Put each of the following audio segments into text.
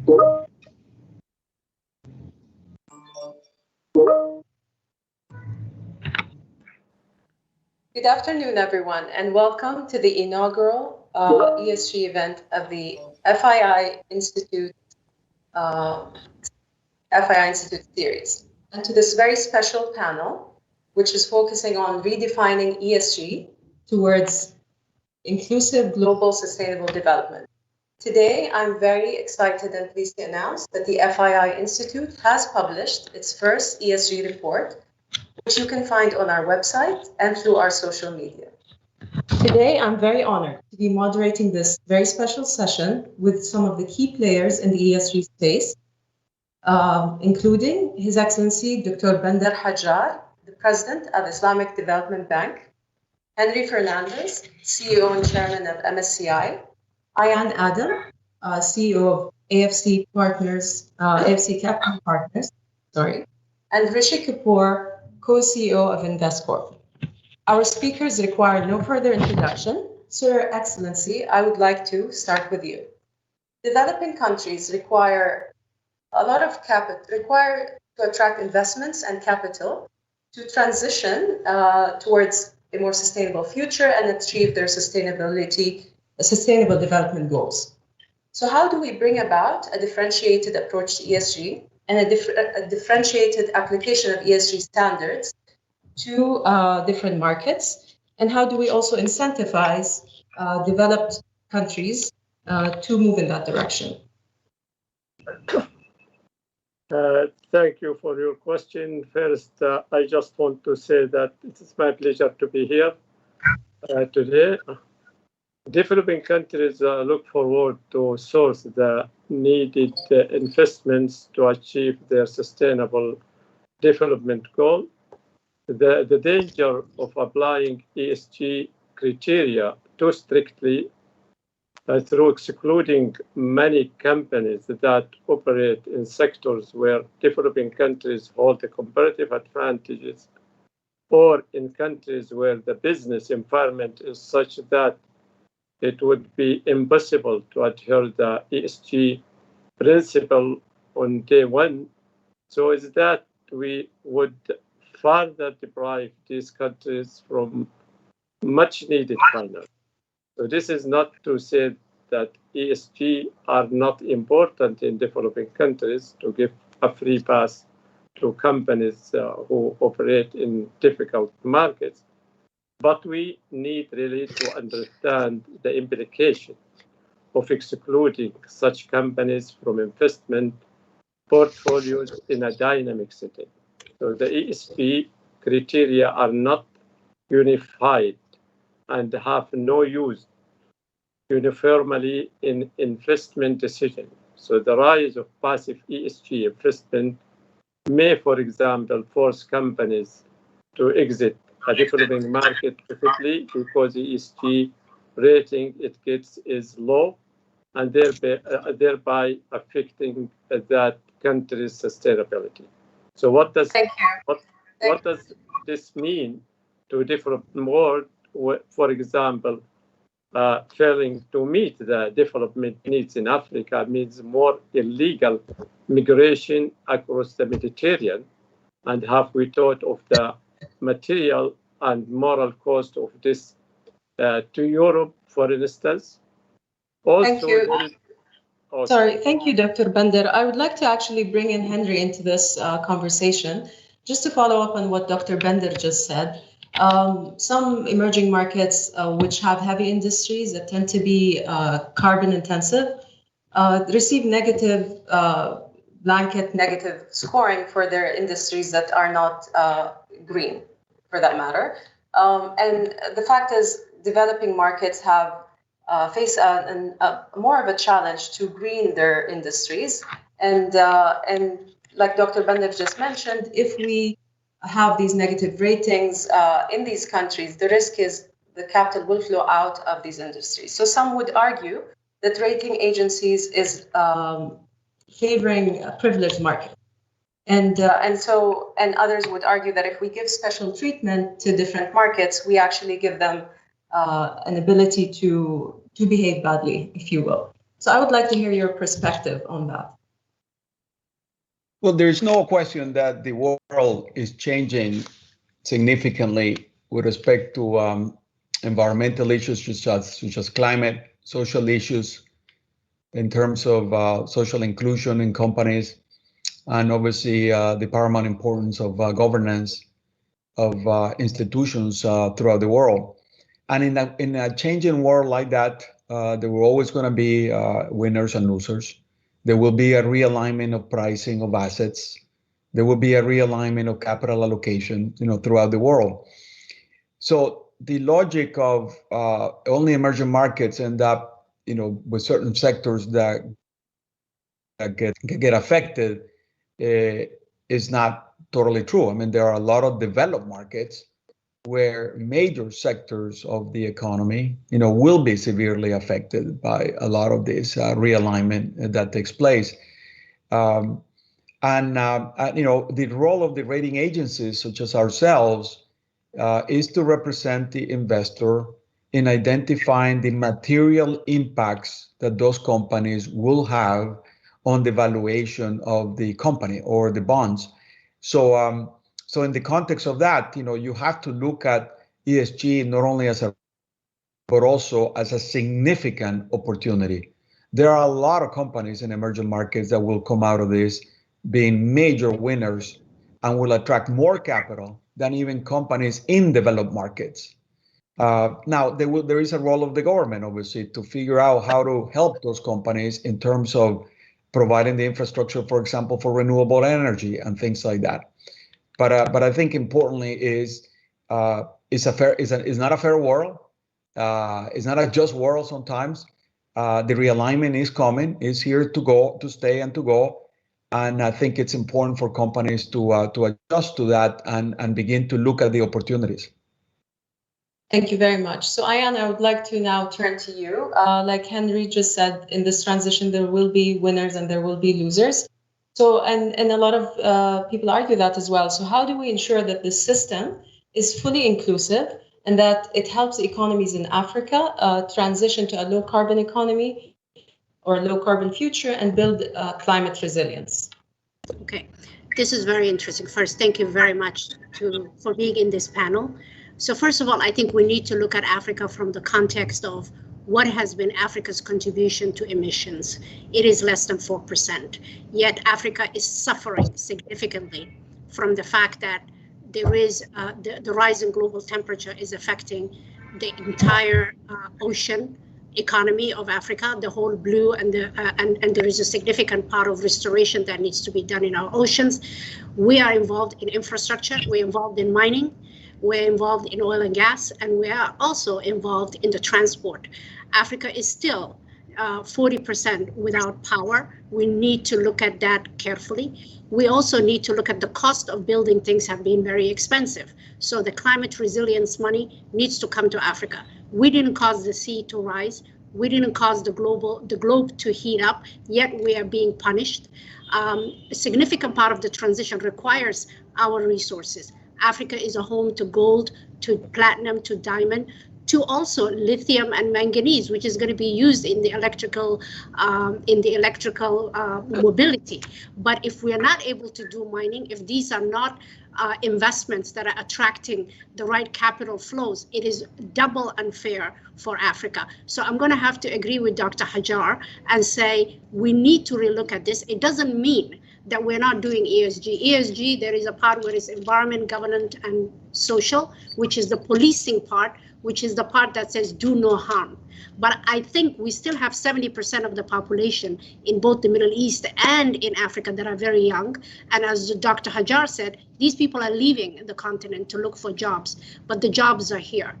Good afternoon, everyone, and welcome to the inaugural ESG event of the FII Institute Series, and to this very special panel, which is focusing on redefining ESG towards inclusive global sustainable development. Today, I'm very excited and pleased to announce that the FII Institute has published its first ESG report, which you can find on our website and through our social media. Today, I'm very honored to be moderating this very special session with some of the key players in the ESG space, including His Excellency Dr. Bandar Hajjar, the President of Islamic Development Bank, Henry Fernandez, CEO and Chairman of MSCI, Ayaan Adam, CEO of AFC Capital Partners, and Rishi Kapoor, co-CEO of Investcorp. Our speakers require no further introduction. So, Your Excellency, I would like to start with you. Developing countries require a lot of capital, to attract investments and capital to transition towards a more sustainable future and achieve their sustainable development goals. So how do we bring about a differentiated approach to ESG and a differentiated application of ESG standards to different markets? And how do we also incentivize developed countries to move in that direction? Thank you for your question. First, I just want to say that it is my pleasure to be here today. Developing countries look forward to source the needed investments to achieve their sustainable development goal. The danger of applying ESG criteria too strictly through excluding many companies that operate in sectors where developing countries hold comparative advantages, or in countries where the business environment is such that it would be impossible to adhere the ESG principle on day one, so is that we would further deprive these countries from much needed finance. So this is not to say that ESG are not important in developing countries to give a free pass to companies who operate in difficult markets. But we need really to understand the implication of excluding such companies from investment portfolios in a dynamic setting. So the ESG criteria are not unified and have no use uniformly in investment decisions. So the rise of passive ESG investment may, for example, force companies to exit a developing market quickly because the ESG rating it gets is low, and thereby affecting that country's sustainability. So what does this mean to developed world? For example, failing to meet the development needs in Africa means more illegal migration across the Mediterranean. And have we thought of the material and moral cost of this to Europe, for instance? Also, thank you. Thank you, Dr. Bandar. I would like to actually bring in Henry into this conversation, just to follow up on what Dr. Bandar just said. Some emerging markets which have heavy industries that tend to be carbon intensive receive blanket negative scoring for their industries that are not green, for that matter. And the fact is, developing markets have face more of a challenge to green their industries. And like Dr. Bandar just mentioned, if we have these negative ratings in these countries, the risk is the capital will flow out of these industries. So some would argue that rating agencies is favoring a privileged market. And others would argue that if we give special treatment to different markets, we actually give them an ability to behave badly, if you will. So I would like to hear your perspective on that. Well, there's no question that the world is changing significantly with respect to environmental issues such as climate, social issues in terms of social inclusion in companies, and obviously the paramount importance of governance of institutions throughout the world. And in a changing world like that, there were always going to be winners and losers. There will be a realignment of pricing of assets. There will be a realignment of capital allocation, throughout the world. So the logic of only emerging markets end up, with certain sectors that get affected is not totally true. I mean, there are a lot of developed markets where major sectors of the economy, will be severely affected by a lot of this realignment that takes place. The role of the rating agencies, such as ourselves, is to represent the investor in identifying the material impacts that those companies will have on the valuation of the company or the bonds. So in the context of that, you have to look at ESG not only but also as a significant opportunity. There are a lot of companies in emerging markets that will come out of this being major winners and will attract more capital than even companies in developed markets. Now, there is a role of the government, obviously, to figure out how to help those companies in terms of providing the infrastructure, for example, for renewable energy and things like that. But I think importantly is it's not a fair world. It's not a just world sometimes. The realignment is coming, is here to stay and to go. And I think it's important for companies to adjust to that and begin to look at the opportunities. Thank you very much. So Ayaan, I would like to now turn to you. Like Henry just said, in this transition, there will be winners and there will be losers. So, and a lot of people argue that as well. So how do we ensure that the system is fully inclusive and that it helps economies in Africa transition to a low carbon economy or a low carbon future and build climate resilience? Okay, this is very interesting. First, thank you very much for being in this panel. So first of all, I think we need to look at Africa from the context of what has been Africa's contribution to emissions. It is less than 4%. Yet Africa is suffering significantly from the fact that there is the rise in global temperature is affecting the entire ocean economy of Africa, the whole blue, and there is a significant part of restoration that needs to be done in our oceans. We are involved in infrastructure. We're involved in mining. We're involved in oil and gas, and we are also involved in the transport. Africa is still 40% without power. We need to look at that carefully. We also need to look at the cost of building things have been very expensive. So the climate resilience money needs to come to Africa. We didn't cause the sea to rise. We didn't cause the globe to heat up, yet we are being punished. A significant part of the transition requires our resources. Africa is a home to gold, to platinum, to diamond, to also lithium and manganese, which is going to be used in the electrical mobility. But if we are not able to do mining, if these are not investments that are attracting the right capital flows, it is double unfair for Africa. So I'm going to have to agree with Dr. Hajjar and say we need to relook at this. It doesn't mean that we're not doing ESG. ESG, there is a part where it's environment, governance, and social, which is the policing part, which is the part that says do no harm. But I think we still have 70% of the population in both the Middle East and in Africa that are very young. And as Dr. Hajjar said, these people are leaving the continent to look for jobs, but the jobs are here.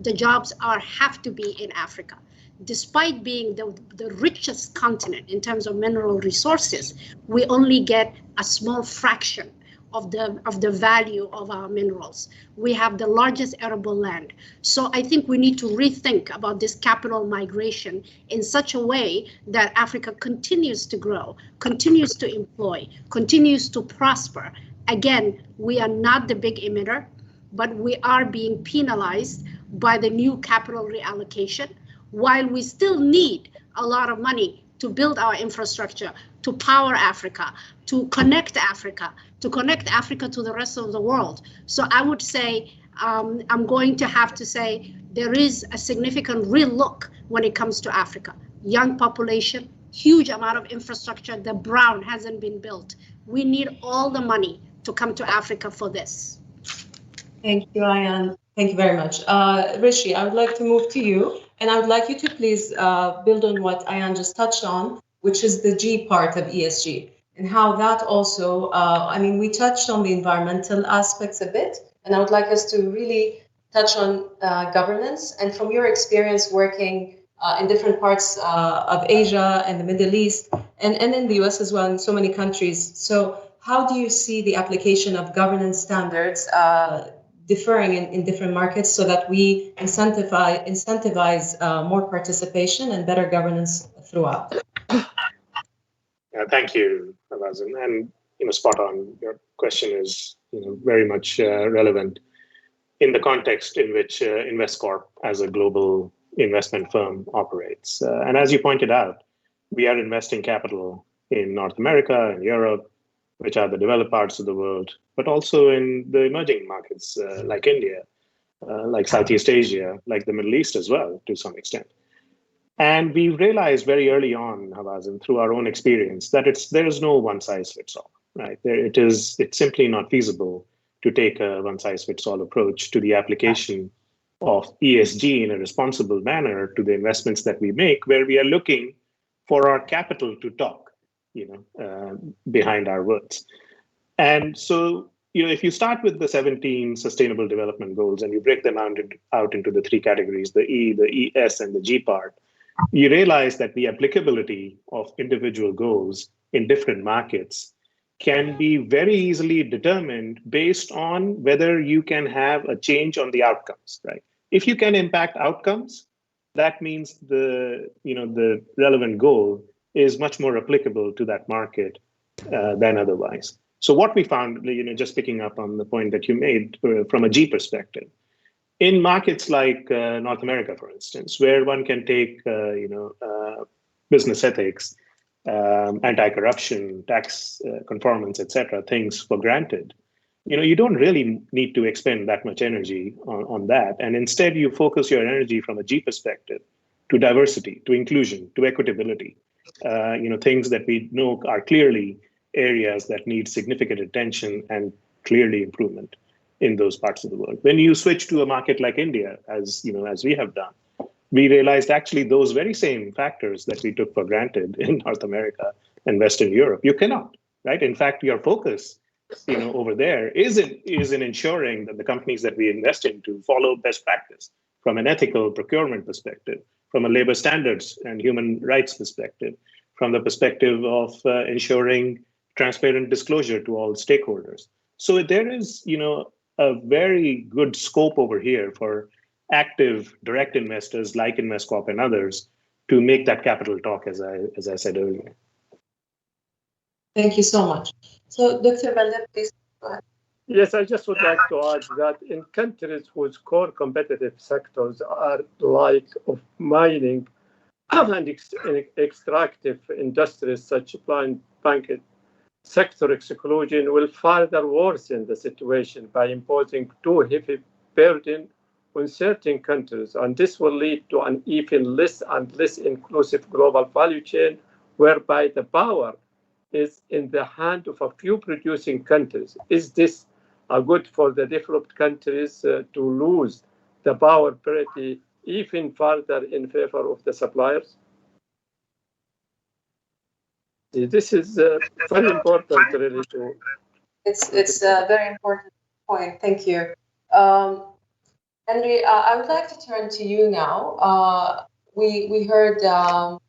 The jobs have to be in Africa. Despite being the richest continent in terms of mineral resources, we only get a small fraction of the value of our minerals. We have the largest arable land. So I think we need to rethink about this capital migration in such a way that Africa continues to grow, continues to employ, continues to prosper. Again, we are not the big emitter, but we are being penalized by the new capital reallocation, while we still need a lot of money to build our infrastructure, to power Africa, to connect Africa, to the rest of the world. So I would say, I'm going to have to say there is a significant real look when it comes to Africa. Young population, huge amount of infrastructure. The brown hasn't been built. We need all the money to come to Africa for this. Thank you, Ayaan. Thank you very much. Rishi, I would like to move to you, and I would like you to please build on what Ayaan just touched on, which is the G part of ESG, and how that also, I mean, we touched on the environmental aspects a bit, and I would like us to really touch on governance. And from your experience working in different parts of Asia and the Middle East, and in the US as well, in so many countries. So how do you see the application of governance standards differing in different markets so that we incentivize more participation and better governance throughout? Thank you, Hawazen. And spot on. Your question is very much relevant in the context in which Investcorp as a global investment firm operates. And as you pointed out, we are investing capital in North America and Europe, which are the developed parts of the world, but also in the emerging markets like India, like Southeast Asia, like the Middle East as well, to some extent. And we realized very early on, Hawazen, through our own experience, that there is no one size fits all, right? It's simply not feasible to take a one size fits all approach to the application of ESG in a responsible manner to the investments that we make, where we are looking for our capital to talk, behind our words. And so, if you start with the 17 Sustainable Development Goals and you break them out into the three categories, the E, the ES, and the G part, you realize that the applicability of individual goals in different markets can be very easily determined based on whether you can have a change on the outcomes, right? If you can impact outcomes, that means the relevant goal is much more applicable to that market than otherwise. So what we found, just picking up on the point that you made from a G perspective, in markets like North America, for instance, where one can take business ethics, anti-corruption, tax conformance, etc., things for granted, you don't really need to expend that much energy on that. And instead, you focus your energy from a G perspective to diversity, to inclusion, to equitability, things that we know are clearly areas that need significant attention and clearly improvement in those parts of the world. When you switch to a market like India, as we have done, we realized actually those very same factors that we took for granted in North America and Western Europe, you cannot, right? In fact, your focus, over there is in ensuring that the companies that we invest into follow best practice from an ethical procurement perspective, from a labor standards and human rights perspective, from the perspective of ensuring transparent disclosure to all stakeholders. So there is, a very good scope over here for active direct investors like Investcorp and others to make that capital talk, as I said earlier. Thank you so much. So, Dr. Bandar, please go ahead. Yes, I just would like to add that in countries whose core competitive sectors are like of mining and extractive industries, such as banking sector exclusion will further worsen the situation by imposing too heavy burden on certain countries, and this will lead to an even less and less inclusive global value chain, whereby the power is in the hand of a few producing countries. Is this good for the developed countries to lose the power parity even further in favor of the suppliers? This is very important, really. It's a very important point. Thank you. Henry, I would like to turn to you now. We heard the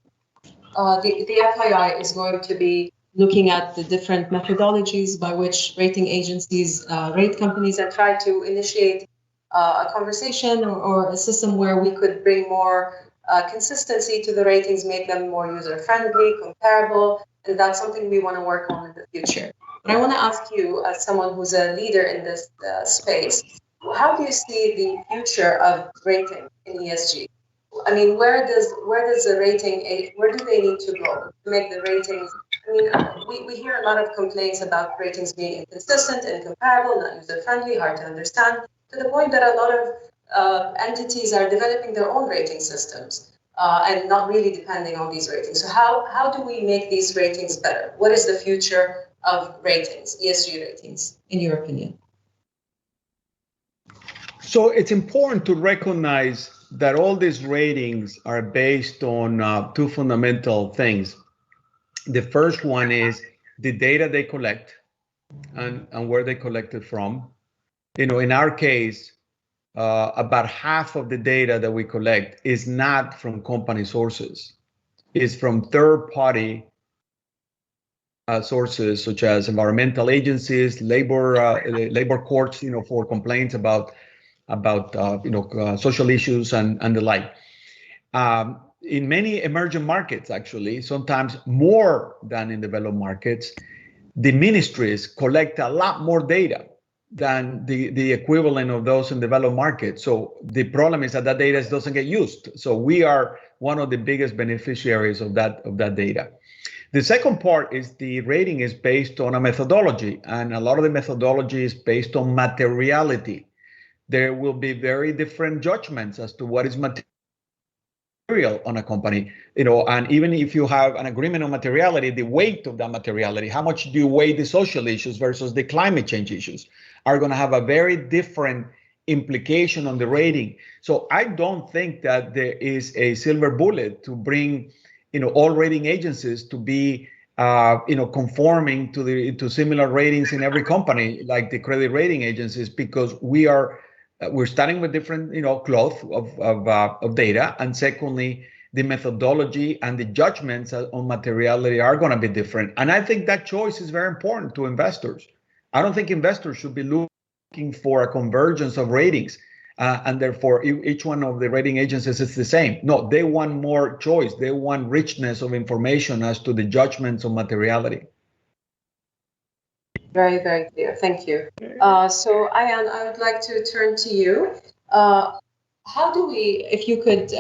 FII is going to be looking at the different methodologies by which rating agencies rate companies and try to initiate a conversation or a system where we could bring more consistency to the ratings, make them more user-friendly, comparable, and that's something we want to work on in the future. But I want to ask you, as someone who's a leader in this space, how do you see the future of rating in ESG? I mean, where do they need to go to make the ratings I mean, we hear a lot of complaints about ratings being inconsistent, incomparable, not user-friendly, hard to understand, to the point that a lot of entities are developing their own rating systems and not really depending on these ratings. So how do we make these ratings better? What is the future of ratings, ESG ratings, in your opinion? So it's important to recognize that all these ratings are based on two fundamental things. The first one is the data they collect and where they collect it from. You know, in our case, about half of the data that we collect is not from company sources. It's from third-party sources such as environmental agencies, labor courts, you know, for complaints about social issues and the like. In many emerging markets, actually, sometimes more than in developed markets, the ministries collect a lot more data than the equivalent of those in developed markets. So the problem is that data doesn't get used. So we are one of the biggest beneficiaries of that data. The second part is the rating is based on a methodology, and a lot of the methodology is based on materiality. There will be very different judgments as to what is material on a company, you know, and even if you have an agreement on materiality, the weight of that materiality, how much do you weigh the social issues versus the climate change issues, are going to have a very different implication on the rating. So I don't think that there is a silver bullet to bring, you know, all rating agencies to be, conforming to similar ratings in every company, like the credit rating agencies, because we're starting with different, cloth of data, and secondly, the methodology and the judgments on materiality are going to be different. And I think that choice is very important to investors. I don't think investors should be looking for a convergence of ratings, and therefore each one of the rating agencies is the same. No, they want more choice. They want richness of information as to the judgments on materiality. Very, very clear. Thank you. So, Ayaan, I would like to turn to you. How do we, if you could,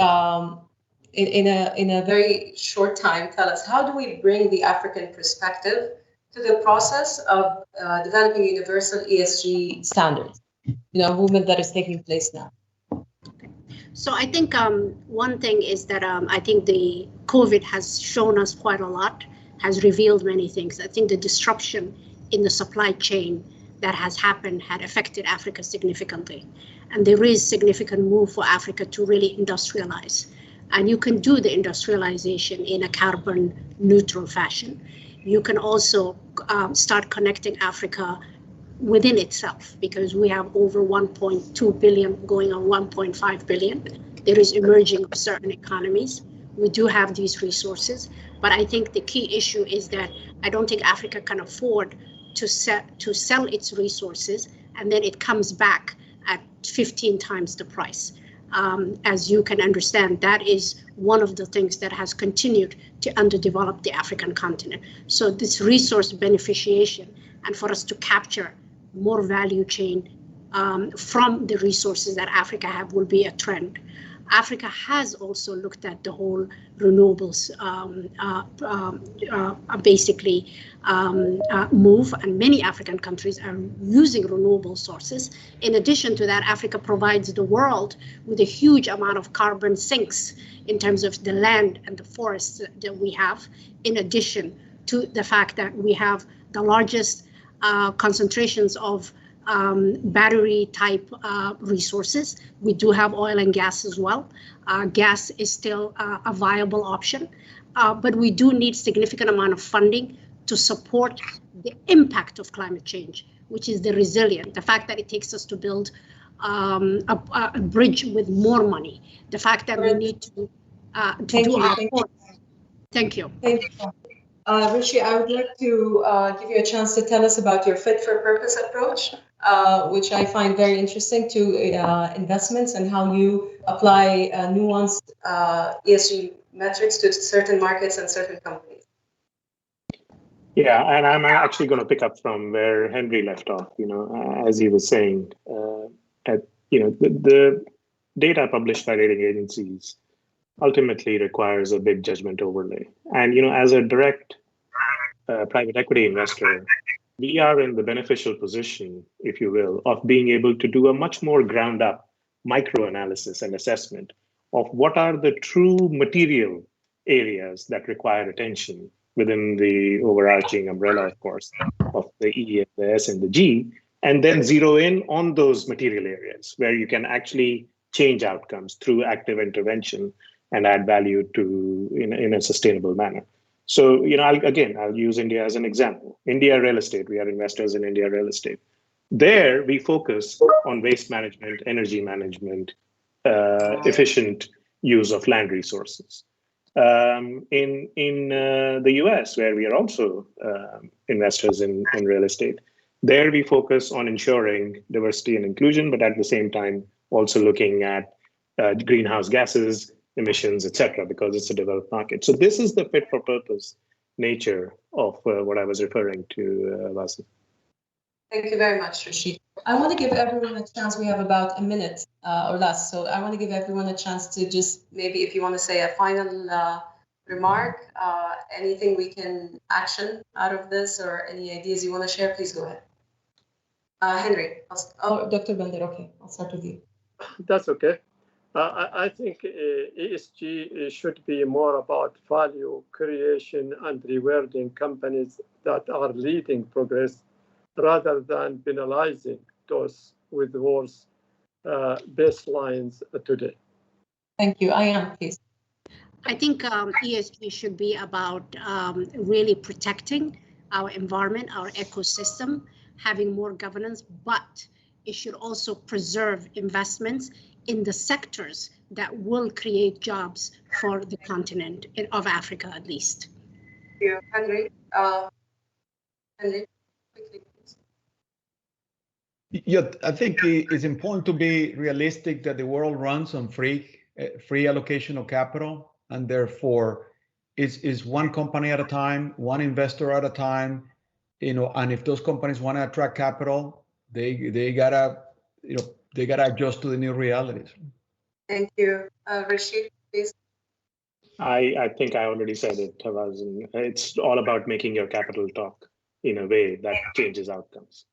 in a very short time, tell us, how do we bring the African perspective to the process of developing universal ESG standards, movement that is taking place now? So I think one thing is that I think the COVID has shown us quite a lot, has revealed many things. I think the disruption in the supply chain that has happened had affected Africa significantly. And there is significant move for Africa to really industrialize. And you can do the industrialization in a carbon neutral fashion. You can also start connecting Africa within itself, because we have over 1.2 billion going on 1.5 billion. There is emerging of certain economies. We do have these resources, but I think the key issue is that I don't think Africa can afford to sell its resources and then it comes back at 15 times the price. As you can understand, that is one of the things that has continued to underdevelop the African continent. So this resource beneficiation, and for us to capture more value chain from the resources that Africa have, will be a trend. Africa has also looked at the whole renewables move, and many African countries are using renewable sources. In addition to that, Africa provides the world with a huge amount of carbon sinks in terms of the land and the forests that we have, in addition to the fact that we have the largest concentrations of battery type resources. We do have oil and gas as well. Gas is still a viable option, but we do need significant amount of funding to support the impact of climate change, which is the resilient, the fact that it takes us to build a bridge with more money, the fact that we need to do our part. Thank you. Thank you. Rishi, I would like to give you a chance to tell us about your fit for purpose approach, which I find very interesting to investments, and how you apply nuanced ESG metrics to certain markets and certain companies. Yeah, and I'm actually going to pick up from where Henry left off. As he was saying, the data published by rating agencies ultimately requires a big judgment overlay. And, as a direct private equity investor, we are in the beneficial position, if you will, of being able to do a much more ground up micro-analysis and assessment of what are the true material areas that require attention within the overarching umbrella, of course, of the E, the S, and the G, and then zero in on those material areas where you can actually change outcomes through active intervention and add value to in a sustainable manner. So, I'll use India as an example. India real estate, we are investors in India real estate. There, we focus on waste management, energy management, efficient use of land resources. In the US, where we are also investors in real estate, there we focus on ensuring diversity and inclusion, but at the same time, also looking at greenhouse gases, emissions, etc., because it's a developed market. So this is the fit for purpose nature of what I was referring to, Vasu. Thank you very much, Rishi. I want to give everyone a chance. We have about a minute or less. So I want to give everyone a chance to just maybe if you want to say a final remark, anything we can action out of this or any ideas you want to share, please go ahead. Henry, Dr. Bandar, okay, I'll start with you. That's okay. I think ESG should be more about value creation and rewarding companies that are leading progress rather than penalizing those with worse baselines today. Thank you. Ayaan, please. I think ESG should be about really protecting our environment, our ecosystem, having more governance, but it should also preserve investments in the sectors that will create jobs for the continent of Africa, at least. Thank you, Henry. Henry, quickly, please. Yeah, I think it's important to be realistic that the world runs on free allocation of capital, and therefore it's one company at a time, one investor at a time, and if those companies want to attract capital, they gotta adjust to the new realities. Thank you. Rishi, please. I think I already said it, Hawazen. It's all about making your capital talk in a way that changes outcomes.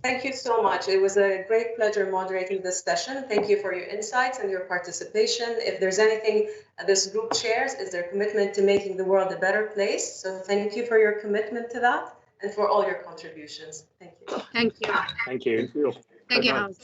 Thank you so much. It was a great pleasure moderating this session. Thank you for your insights and your participation. If there's anything this group shares, is their commitment to making the world a better place. So thank you for your commitment to that and for all your contributions. Thank you. Thank you. Thank you. Thank you, House.